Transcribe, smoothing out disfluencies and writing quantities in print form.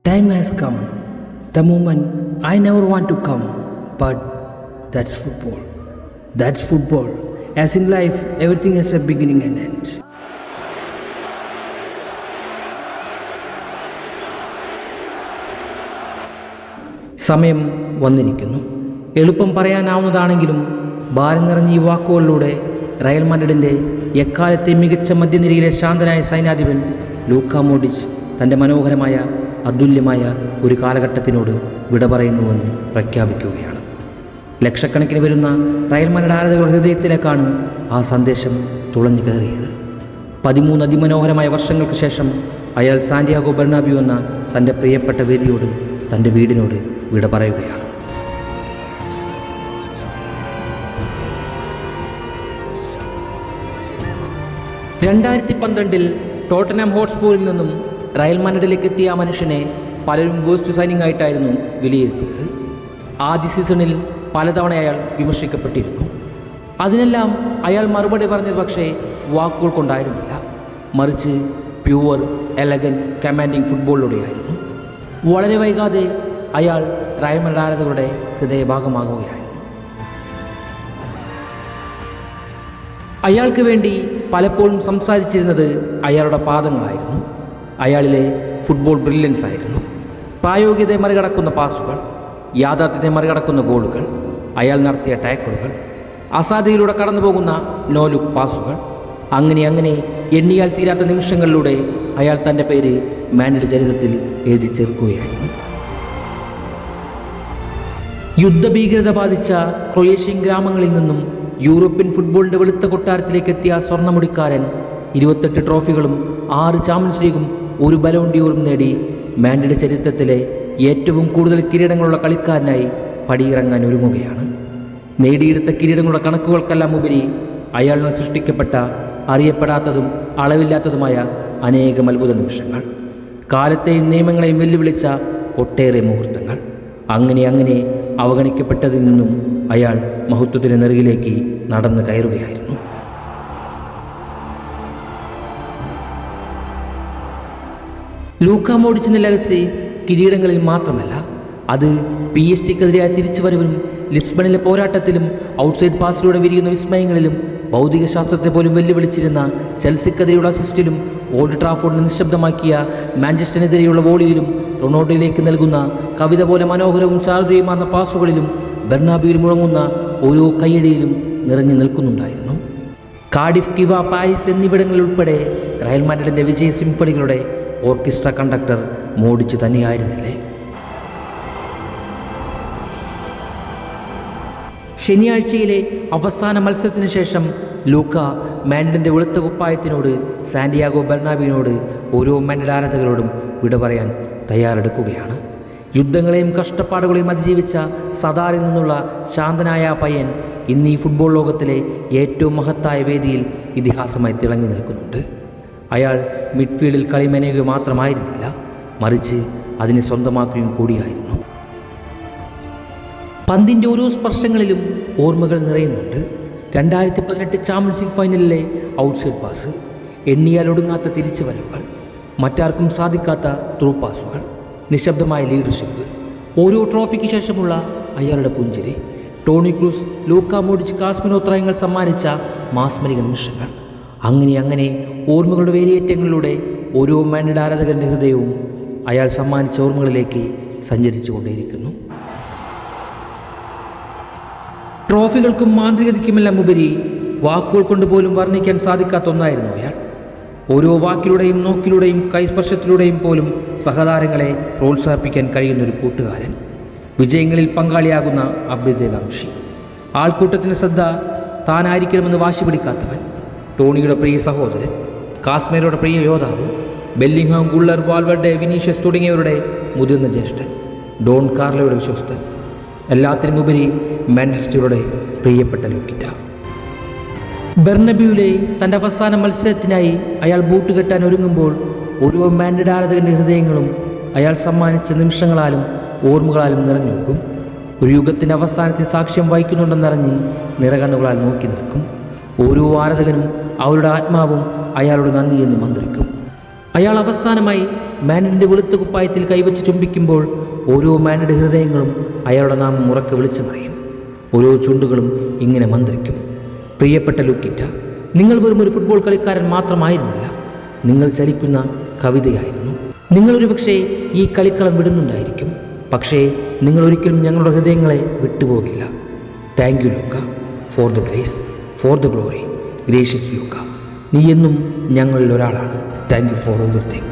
Time has come, the moment I never want to come, but that's football. That's football. As in life, everything has a beginning and end. സമയം വന്നിരിക്കുന്നു. എളുപ്പം പറയാനാവുന്നതാണെങ്കിലും ഭാരം നിറഞ്ഞ ഈ വാക്കുകളിലൂടെ Real മാഡ്രിഡിൻ്റെ എക്കാലത്തെ മികച്ച മധ്യനിരയിലെ ശാന്തനായ സൈന്യാധിപൻ Luka Modric തൻ്റെ മനോഹരമായ അതുല്യമായ ഒരു കാലഘട്ടത്തിനോട് വിട പറയുന്നുവെന്ന് പ്രഖ്യാപിക്കുകയാണ്. ലക്ഷക്കണക്കിന് വരുന്ന റയൽ മാഡ്രിഡ് ആരാധകരുടെ ഹൃദയത്തിലേക്കാണ് ആ സന്ദേശം തുളഞ്ഞു കയറിയത്. 13 അതിമനോഹരമായ വർഷങ്ങൾക്ക് ശേഷം അയാൾ സാന്റിയാഗോ ബെർണാബ്യൂ എന്ന തൻ്റെ പ്രിയപ്പെട്ട വേദിയോട്, തൻ്റെ വീടിനോട് വിട പറയുകയാണ്. ൽ ടോട്ടൻഹാം ഹോട്ട്സ്പൂരിൽ നിന്നും റയൽ മാഡ്രിഡിലേക്ക് എത്തിയ ആ മനുഷ്യനെ പലരും വേസ്റ്റ് സൈനിങ് ആയിട്ടായിരുന്നു വിലയിരുത്തിയത്. ആദ്യ സീസണിൽ പലതവണ അയാൾ വിമർശിക്കപ്പെട്ടിരുന്നു. അതിനെല്ലാം അയാൾ മറുപടി പറഞ്ഞത് പക്ഷേ വാക്കുകൾ കൊണ്ടായിരുന്നില്ല, മറിച്ച് പ്യുവർ, എലഗൻ, കമാൻഡിങ് ഫുട്ബോളിലൂടെയായിരുന്നു. വളരെ വൈകാതെ അയാൾ റയൽ മാഡ്രിഡ് ആരാധകരുടെ ഹൃദയഭാഗമാകുകയായിരുന്നു. അയാൾക്ക് വേണ്ടി പലപ്പോഴും സംസാരിച്ചിരുന്നത് അയാളുടെ പാദങ്ങളായിരുന്നു. അയാളിലെ ഫുട്ബോൾ ബ്രില്യൻസ് ആയിരുന്നു. പ്രായോഗികതയെ മറികടക്കുന്ന പാസുകൾ, യാഥാർത്ഥ്യത്തെ മറികടക്കുന്ന ഗോളുകൾ, അയാൾ നടത്തിയ ടാക്കിളുകൾ, അസാധ്യതയിലൂടെ കടന്നു പോകുന്ന നോ ലുക്ക് പാസുകൾ, അങ്ങനെ എണ്ണിയാൽ തീരാത്ത നിമിഷങ്ങളിലൂടെ അയാൾ തൻ്റെ പേര് മാഡ്രിഡ് ചരിത്രത്തിൽ എഴുതി ചേർക്കുകയായിരുന്നു. യുദ്ധഭീകരത ബാധിച്ച ക്രൊയേഷ്യൻ ഗ്രാമങ്ങളിൽ നിന്നും യൂറോപ്യൻ ഫുട്ബോളിൻ്റെ വെളുത്ത കൊട്ടാരത്തിലേക്ക് എത്തിയ സ്വർണ്ണമുടിക്കാരൻ 28 ട്രോഫികളും 6 ചാമ്പ്യൻസ് ലീഗും 1 ബലോൺ ഡിയോറും നേടി മാഡ്രിഡ് ചരിത്രത്തിലെ ഏറ്റവും കൂടുതൽ കിരീടങ്ങളുള്ള കളിക്കാരനായി പടിയിറങ്ങാൻ ഒരുങ്ങുകയാണ്. നേടിയെടുത്ത കിരീടങ്ങളുടെ കണക്കുകൾക്കെല്ലാം ഉപരി അയാളിൽ സൃഷ്ടിക്കപ്പെട്ട അറിയപ്പെടാത്തതും അളവില്ലാത്തതുമായ അനേകം അത്ഭുത നിമിഷങ്ങൾ, കാലത്തെയും നിയമങ്ങളെയും വെല്ലുവിളിച്ച ഒട്ടേറെ മുഹൂർത്തങ്ങൾ. അങ്ങനെ അവഗണിക്കപ്പെട്ടതിൽ നിന്നും അയാൾ മഹത്വത്തിൻ്റെ നെറുകിലേക്ക് നടന്നു കയറുകയായിരുന്നു. ലൂക്ക മോഡ്രിച്ചിൻ്റെ ലെഗസി കിരീടങ്ങളിൽ മാത്രമല്ല, അത് PSG-ക്കെതിരായ തിരിച്ചുവരവിലും ലിസ്ബണിലെ പോരാട്ടത്തിലും ഔട്ട്സൈഡ് പാസിലൂടെ വിരിയുന്ന വിസ്മയങ്ങളിലും ഭൗതിക ശാസ്ത്രത്തെ പോലും വെല്ലുവിളിച്ചിരുന്ന ചെൽസിക്കെതിരെയുള്ള അസിസ്റ്റിലും ഓൾഡ് ട്രാഫോർഡിനെ നിശബ്ദമാക്കിയ മാഞ്ചസ്റ്ററിനെതിരെയുള്ള വോളിയിലും റൊണാൾഡോയിലേക്ക് നൽകുന്ന കവിത പോലെ മനോഹരവും ചാരുതയുമാർന്ന പാസുകളിലും ബെർണാബ്യൂവിൽ മുഴങ്ങുന്ന ഓരോ കയ്യടിയിലും നിറഞ്ഞു നിൽക്കുന്നുണ്ടായിരുന്നു. കാർഡിഫ്, കിവ, പാരീസ് എന്നിവിടങ്ങളിൽ ഉൾപ്പെടെ റയൽ മാഡ്രിഡിൻ്റെ വിജയ സിംഫണികളുടെ ഓർക്കസ്ട്ര കണ്ടക്ടർ മോഡ്രിച്ച് തന്നെയായിരുന്നില്ലേ? ശനിയാഴ്ചയിലെ അവസാന മത്സരത്തിന് ശേഷം ലൂക്ക മാഡ്രിഡിൻ്റെ വെളുത്ത കുപ്പായത്തിനോട്, സാന്റിയാഗോ ബെർണാബ്യൂവിനോട്, ഓരോ മാഡ്രിഡ് ആരാധകരോടും വിട പറയാൻ തയ്യാറെടുക്കുകയാണ്. യുദ്ധങ്ങളെയും കഷ്ടപ്പാടുകളെയും അതിജീവിച്ച സദാറിൽ നിന്നുള്ള ശാന്തനായ പയ്യൻ ഇന്ന് ഈ ഫുട്ബോൾ ലോകത്തിലെ ഏറ്റവും മഹത്തായ വേദിയിൽ ഇതിഹാസമായി തിളങ്ങി നിൽക്കുന്നുണ്ട്. അയാൾ മിഡ്ഫീൽഡിൽ കളി മെനയുക മാത്രമായിരുന്നില്ല, മറിച്ച് അതിനെ സ്വന്തമാക്കുകയും കൂടിയായിരുന്നു. പന്തിൻ്റെ ഓരോ സ്പർശങ്ങളിലും ഓർമ്മകൾ നിറയുന്നുണ്ട്. 2018 ചാമ്പ്യൻസ് ലീഗ് ഫൈനലിലെ ഔട്ട്സൈഡ് പാസ്, എണ്ണിയാൽ ഒടുങ്ങാത്ത തിരിച്ചുവരവുകൾ, മറ്റാർക്കും സാധിക്കാത്ത ത്രൂ പാസുകൾ, നിശബ്ദമായ ലീഡർഷിപ്പ്, ഓരോ ട്രോഫിക്ക് ശേഷമുള്ള അയാളുടെ പുഞ്ചിരി, ടോണി ക്രൂസ്, ലൂക്ക മോഡ്രിച്ച്, കാസ്മിനോത്രയങ്ങൾ സമ്മാനിച്ച മാസ്മരിക നിമിഷങ്ങൾ. അങ്ങനെ ഓർമ്മകളുടെ വേലിയേറ്റങ്ങളിലൂടെ ഓരോ മാഡ്രിഡ് ആരാധകൻ്റെ ഹൃദയവും അയാൾ സമ്മാനിച്ച ഓർമ്മകളിലേക്ക് സഞ്ചരിച്ചു കൊണ്ടേയിരിക്കുന്നു. ട്രോഫികൾക്കും മാന്ത്രികതയ്ക്കുമെല്ലാം ഉപരി വാക്കുകൾ കൊണ്ടുപോലും വർണ്ണിക്കാൻ സാധിക്കാത്ത ഒന്നായിരുന്നു അയാൾ. ഓരോ വാക്കിലൂടെയും നോക്കിലൂടെയും കൈസ്പർശത്തിലൂടെയും പോലും സഹതാരങ്ങളെ പ്രോത്സാഹിപ്പിക്കാൻ കഴിയുന്നൊരു കൂട്ടുകാരൻ, വിജയങ്ങളിൽ പങ്കാളിയാകുന്ന അഭ്യുദയകാംക്ഷി, ആൾക്കൂട്ടത്തിൻ്റെ ശ്രദ്ധ താനായിരിക്കണമെന്ന് വാശി പിടിക്കാത്തവൻ, ടോണിയുടെ പ്രിയ സഹോദരൻ, കാസ്മേരയുടെ പ്രിയ യോദ്ധാവ്, ബെല്ലിംഗ്ഹാം, ഗുള്ളർ, വാൽവർഡെ, വിനീഷ്യസ് തുടങ്ങിയവരുടെ മുതിർന്ന ജ്യേഷ്ഠൻ, ഡോൺ കാർലോയുടെ വിശ്വസ്തൻ, എല്ലാത്തിനുമുപരി മാഞ്ചസ്റ്ററുടെ പ്രിയപ്പെട്ട ലൂക്കിറ്റ. ബെർണബ്യൂവിലെ തൻ്റെ അവസാന മത്സരത്തിനായി അയാൾ ബൂട്ട് കെട്ടാൻ ഒരുങ്ങുമ്പോൾ ഓരോ മാഡ്രിഡ് ആരാധകൻ്റെ ഹൃദയങ്ങളും അയാൾ സമ്മാനിച്ച നിമിഷങ്ങളാലും ഓർമ്മകളാലും നിറഞ്ഞൊഴുകും. ഒരു യുഗത്തിൻ്റെ അവസാനത്തിൽ സാക്ഷ്യം വഹിക്കുന്നുണ്ടെന്നറിഞ്ഞ് നിറകണ്ണുകളാൽ നോക്കി നിൽക്കും. ഓരോ ആരാധകനും അവരുടെ ആത്മാവും അയാളോട് നന്ദി എന്ന് മന്ത്രിക്കും. അയാൾ അവസാനമായി മാനിൻ്റെ വെളുത്ത കുപ്പായത്തിൽ കൈവച്ച് ചുംബിക്കുമ്പോൾ ഓരോ മാനിയുടെ ഹൃദയങ്ങളും അയാളുടെ നാമം ഉറക്കെ വിളിച്ചു പറയും. ഓരോ ചുണ്ടുകളും ഇങ്ങനെ മന്ത്രിക്കും. പ്രിയപ്പെട്ട ലുക്കിറ്റ, നിങ്ങൾ വെറും ഒരു ഫുട്ബോൾ കളിക്കാരൻ മാത്രമായിരുന്നില്ല, നിങ്ങൾ ചലിക്കുന്ന കവിതയായിരുന്നു. നിങ്ങളൊരു പക്ഷേ ഈ കളിക്കളം വിടുന്നുണ്ടായിരിക്കും, പക്ഷേ നിങ്ങൾ ഒരിക്കലും ഞങ്ങളുടെ ഹൃദയങ്ങളെ വിട്ടുപോകില്ല. Thank you Luka, for the grace, for the glory. Gracious Luka, നീ എന്നും ഞങ്ങളിൽ ഒരാളാണ്. Thank you for everything.